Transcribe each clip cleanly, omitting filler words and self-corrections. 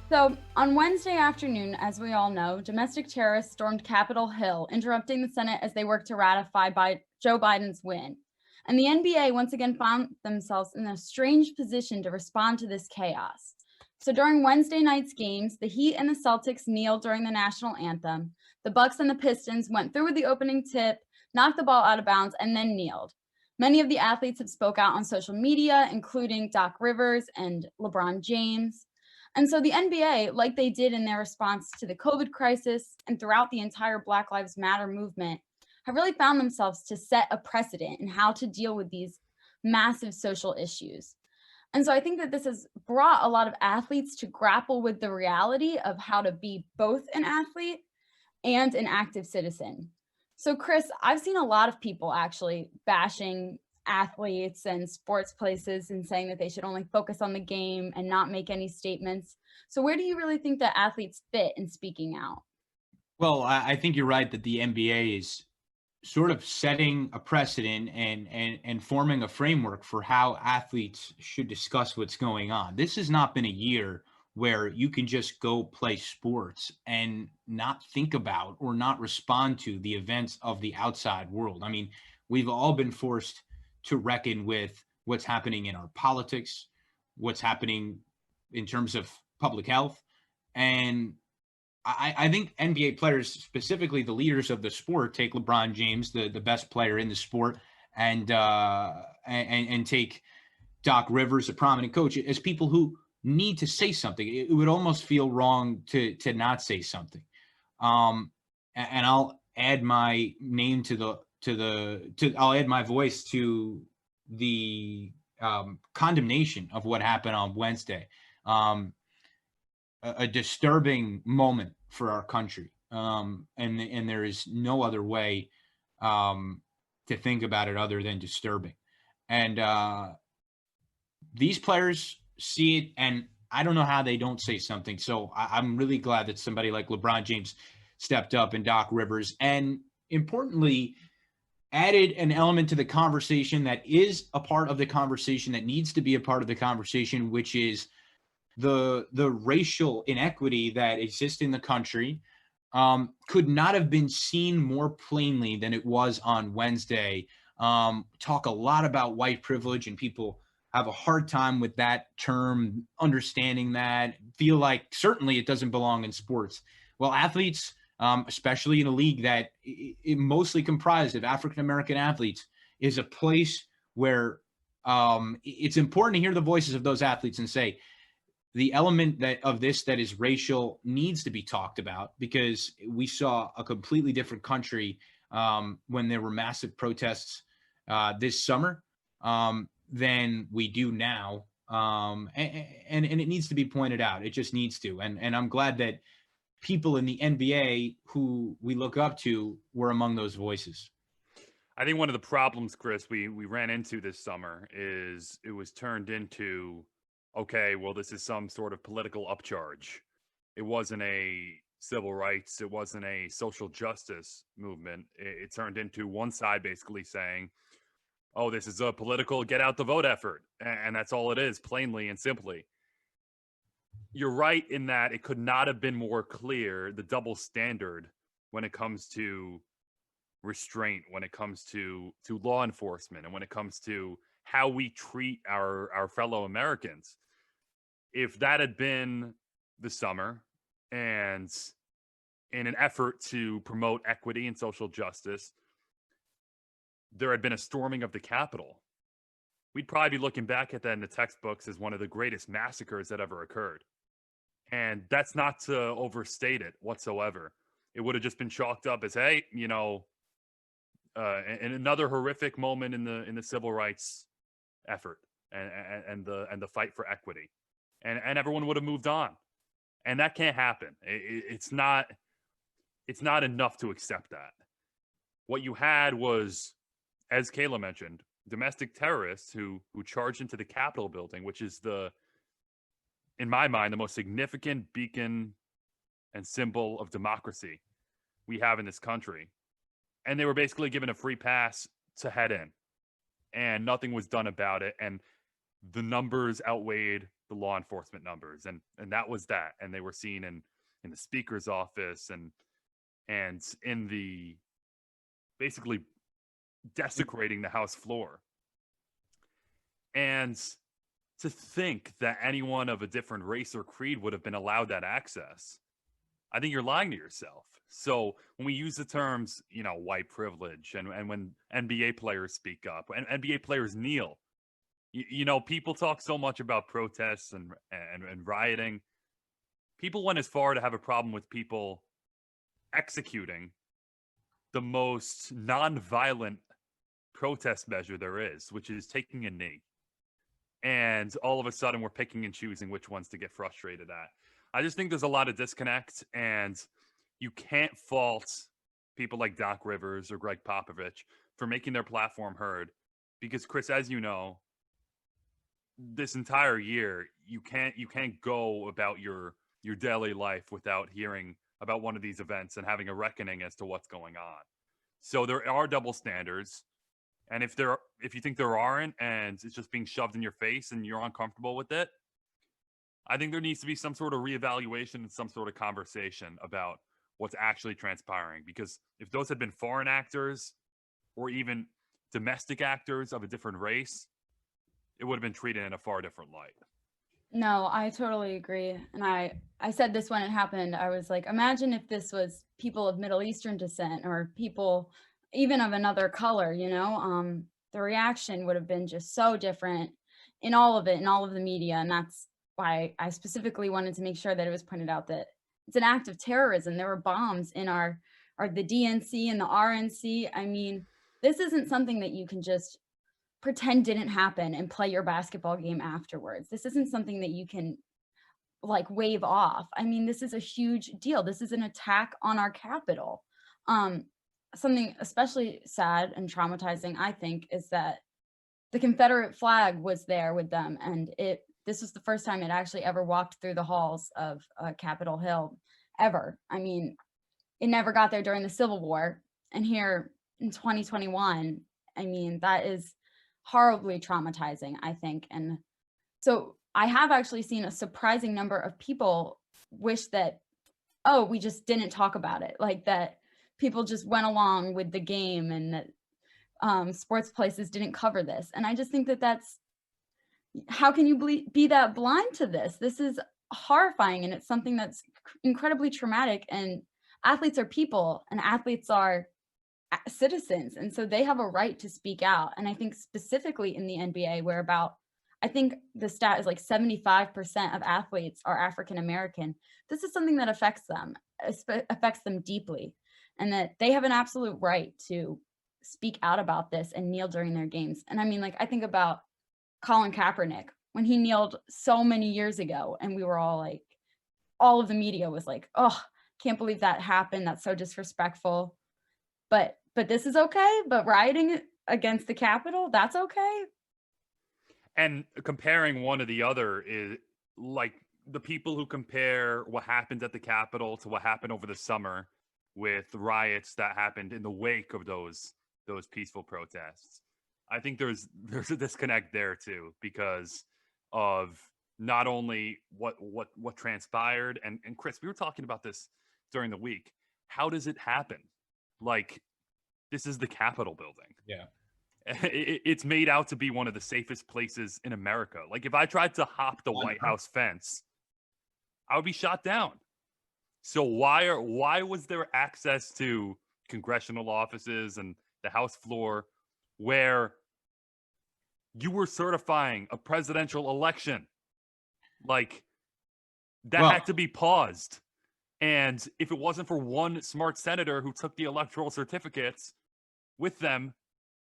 So, on Wednesday afternoon, as we all know, domestic terrorists stormed Capitol Hill, interrupting the Senate as they worked to ratify Joe Biden's win. And the NBA once again found themselves in a strange position to respond to this chaos. So, during Wednesday night's games, the Heat and the Celtics kneeled during the national anthem. The Bucks and the Pistons went through with the opening tip, knocked the ball out of bounds, and then kneeled. Many of the athletes have spoke out on social media, including Doc Rivers and LeBron James. And so the NBA, like they did in their response to the COVID crisis and throughout the entire Black Lives Matter movement, have really found themselves to set a precedent in how to deal with these massive social issues. And so I think that this has brought a lot of athletes to grapple with the reality of how to be both an athlete and an active citizen. So, Chris, I've seen a lot of people actually bashing athletes and sports places and saying that they should only focus on the game and not make any statements. So, where do you really think that athletes fit in speaking out? Well, I think you're right that the NBA is sort of setting a precedent and forming a framework for how athletes should discuss what's going on. This has not been a year where you can just go play sports and not think about or not respond to the events of the outside world. I mean, we've all been forced to reckon with what's happening in our politics, what's happening in terms of public health, and I think NBA players, specifically the leaders of the sport, take LeBron James, the best player in the sport, and take Doc Rivers, a prominent coach, as people who need to say something. It would almost feel wrong to not say something. And I'll add my name I'll add my voice to the condemnation of what happened on Wednesday. A disturbing moment for our country. And there is no other way to think about it other than disturbing. And these players see it, and I don't know how they don't say something. So I'm really glad that somebody like LeBron James stepped up and Doc Rivers, and importantly, added an element to the conversation that is a part of the conversation that needs to be a part of the conversation, which is the racial inequity that exists in the country. Could not have been seen more plainly than it was on Wednesday. Talk a lot about white privilege, and people have a hard time with that term, understanding that, feel like certainly it doesn't belong in sports. Well, athletes, especially in a league that is mostly comprised of African American athletes, is a place where it's important to hear the voices of those athletes and say, the element that is racial needs to be talked about, because we saw a completely different country when there were massive protests this summer than we do now. And it needs to be pointed out. It just needs to. And I'm glad that people in the NBA who we look up to were among those voices. I think one of the problems, Chris, we ran into this summer is it was turned into, okay, well, this is some sort of political upcharge. It wasn't a civil rights, it wasn't a social justice movement. It turned into one side basically saying, oh, this is a political get out the vote effort. And that's all it is, plainly and simply. You're right in that it could not have been more clear, the double standard when it comes to restraint, when it comes to law enforcement, and when it comes to how we treat our fellow Americans. If that had been the summer, and in an effort to promote equity and social justice, there had been a storming of the Capitol, we'd probably be looking back at that in the textbooks as one of the greatest massacres that ever occurred. And that's not to overstate it whatsoever. It would have just been chalked up as, hey, and another horrific moment in the civil rights effort and the fight for equity, and everyone would have moved on. And that can't happen. It's not enough to accept that. What you had was, as Kayla mentioned, domestic terrorists who charged into the Capitol building, which is in my mind, the most significant beacon and symbol of democracy we have in this country. And they were basically given a free pass to head in, and nothing was done about it. And the numbers outweighed the law enforcement numbers, and that was that. And they were seen in the speaker's office and in the basically desecrating the House floor. And to think that anyone of a different race or creed would have been allowed that access, I think you're lying to yourself. So when we use the terms, white privilege, and when NBA players speak up, and NBA players kneel, people talk so much about protests and rioting. People went as far to have a problem with people executing the most non-violent protest measure there is, which is taking a knee. And all of a sudden we're picking and choosing which ones to get frustrated at. I just think there's a lot of disconnect, and you can't fault people like Doc Rivers or Greg Popovich for making their platform heard. Because Chris, as you know, this entire year, you can't go about your daily life without hearing about one of these events and having a reckoning as to what's going on. So there are double standards. And if you think there aren't, and it's just being shoved in your face and you're uncomfortable with it, I think there needs to be some sort of reevaluation and some sort of conversation about what's actually transpiring. Because if those had been foreign actors or even domestic actors of a different race, it would have been treated in a far different light. No, I totally agree. And I said this when it happened. I was like, imagine if this was people of Middle Eastern descent or people even of another color, the reaction would have been just so different in all of it, in all of the media. And that's why I specifically wanted to make sure that it was pointed out that it's an act of terrorism. There were bombs in the DNC and the RNC. I mean, this isn't something that you can just pretend didn't happen and play your basketball game afterwards. This isn't something that you can wave off. I mean, this is a huge deal. This is an attack on our Capitol. Something especially sad and traumatizing, I think, is that the Confederate flag was there with them, and this was the first time it actually ever walked through the halls of Capitol Hill ever. I mean, it never got there during the Civil War, and here in 2021, I mean, that is horribly traumatizing, I think. And so I have actually seen a surprising number of people wish that, we just didn't talk about it, like that people just went along with the game and that sports places didn't cover this. And I just think that's, how can you be that blind to this? This is horrifying, and it's something that's incredibly traumatic. And athletes are people, and athletes are citizens, and so they have a right to speak out. And I think specifically in the NBA, where I think the stat is 75% of athletes are African American, this is something that affects them deeply, and that they have an absolute right to speak out about this and kneel during their games. And I mean, I think about Colin Kaepernick when he kneeled so many years ago, and we were all of the media was like, oh, can't believe that happened. That's so disrespectful. But this is okay. But rioting against the Capitol, that's okay. And comparing one to the other is the people who compare what happened at the Capitol to what happened over the summer with riots that happened in the wake of those peaceful protests. I think there's a disconnect there too, because of not only what transpired, and Chris, we were talking about this during the week. How does it happen? This is the Capitol building. Yeah. It's made out to be one of the safest places in America. If I tried to hop the White House fence, I would be shot down. So why was there access to congressional offices and the House floor where you were certifying a presidential election? Had to be paused. And if it wasn't for one smart senator who took the electoral certificates with them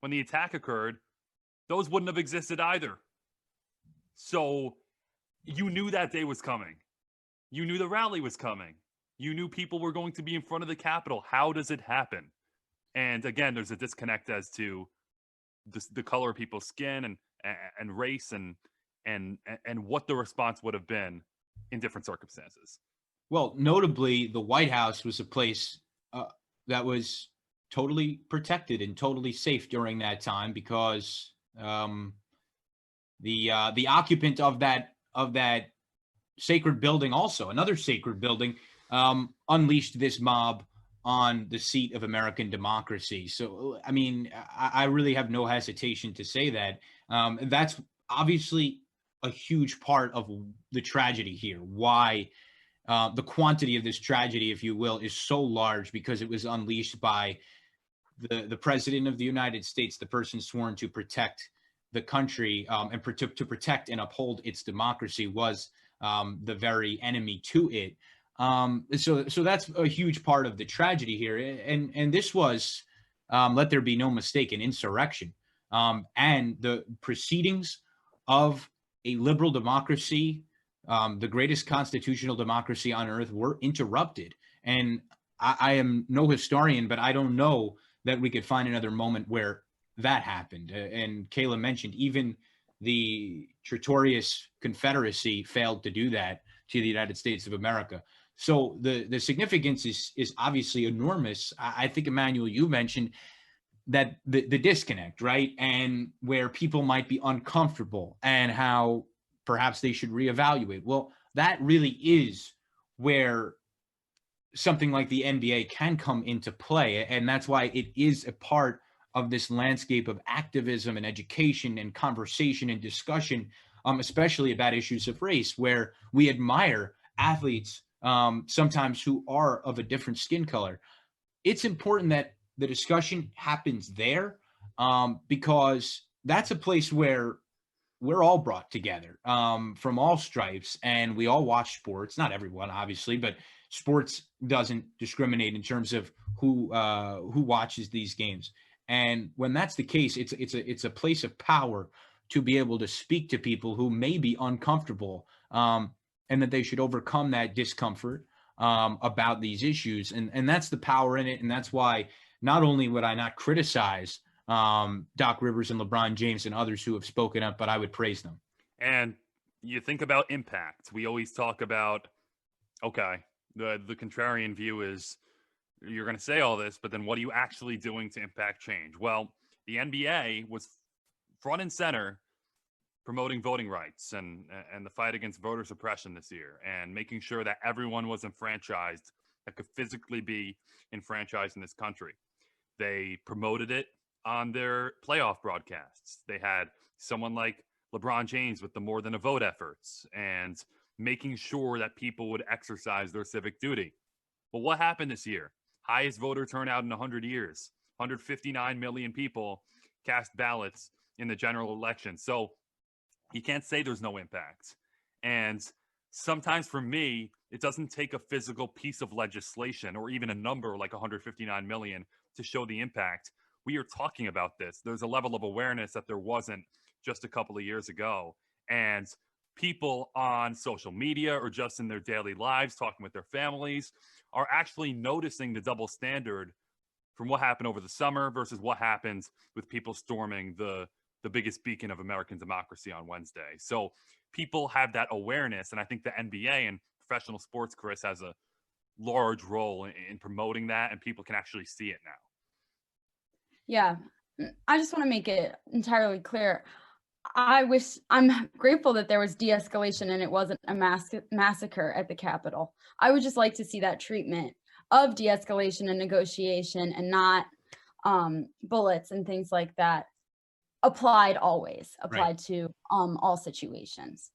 when the attack occurred, those wouldn't have existed either. So you knew that day was coming. You knew the rally was coming. You knew people were going to be in front of the Capitol. How does it happen? And again, there's a disconnect as to the color of people's skin and race and what the response would have been in different circumstances. Well, notably, the White House was a place that was totally protected and totally safe during that time, because the occupant of that of that sacred building, also another sacred building, unleashed this mob on the seat of American democracy. So, I mean, I really have no hesitation to say that. That's obviously a huge part of the tragedy here. Why the quantity of this tragedy, if you will, is so large, because it was unleashed by the president of the United States, the person sworn to protect the country, and to protect and uphold its democracy, was the very enemy to it. So that's a huge part of the tragedy here. And this was, let there be no mistake, an insurrection. And the proceedings of a liberal democracy, the greatest constitutional democracy on earth, were interrupted. And I am no historian, but I don't know that we could find another moment where that happened. And Kayla mentioned even the Traitorous Confederacy failed to do that to the United States of America. So the significance is obviously enormous. I think, Emmanuel, you mentioned that the disconnect, right? And where people might be uncomfortable and how perhaps they should reevaluate. Well, that really is where something like the NBA can come into play. And that's why it is a part of this landscape of activism and education and conversation and discussion, especially about issues of race, where we admire athletes sometimes who are of a different skin color. It's important that the discussion happens there, because that's a place where we're all brought together, from all stripes, and we all watch sports. Not everyone, obviously, but sports doesn't discriminate in terms of who watches these games. And when that's the case, it's a place of power to be able to speak to people who may be uncomfortable, and that they should overcome that discomfort about these issues. And that's the power in it. And that's why not only would I not criticize Doc Rivers and LeBron James and others who have spoken up, but I would praise them. And you think about impact. We always talk about, okay, the contrarian view is you're going to say all this, but then what are you actually doing to impact change? Well, the NBA was front and center promoting voting rights and the fight against voter suppression this year, and making sure that everyone was enfranchised that could physically be enfranchised in this country. They promoted it on their playoff broadcasts. They had someone like LeBron James with the More Than a Vote efforts and making sure that people would exercise their civic duty. But what happened this year? Highest voter turnout in 100 years. 159 million people cast ballots in the general election. So you can't say there's no impact. And sometimes for me, it doesn't take a physical piece of legislation or even a number like 159 million to show the impact. We are talking about this. There's a level of awareness that there wasn't just a couple of years ago. And people on social media or just in their daily lives, talking with their families, are actually noticing the double standard from what happened over the summer versus what happens with people storming the biggest beacon of American democracy on Wednesday. So people have that awareness. And I think the NBA and professional sports, Chris, has a large role in promoting that, and people can actually see it now. Yeah, I just want to make it entirely clear. I'm grateful that there was de-escalation and it wasn't a massacre at the Capitol. I would just like to see that treatment of de-escalation and negotiation, and not bullets and things like that, applied Right. to all situations.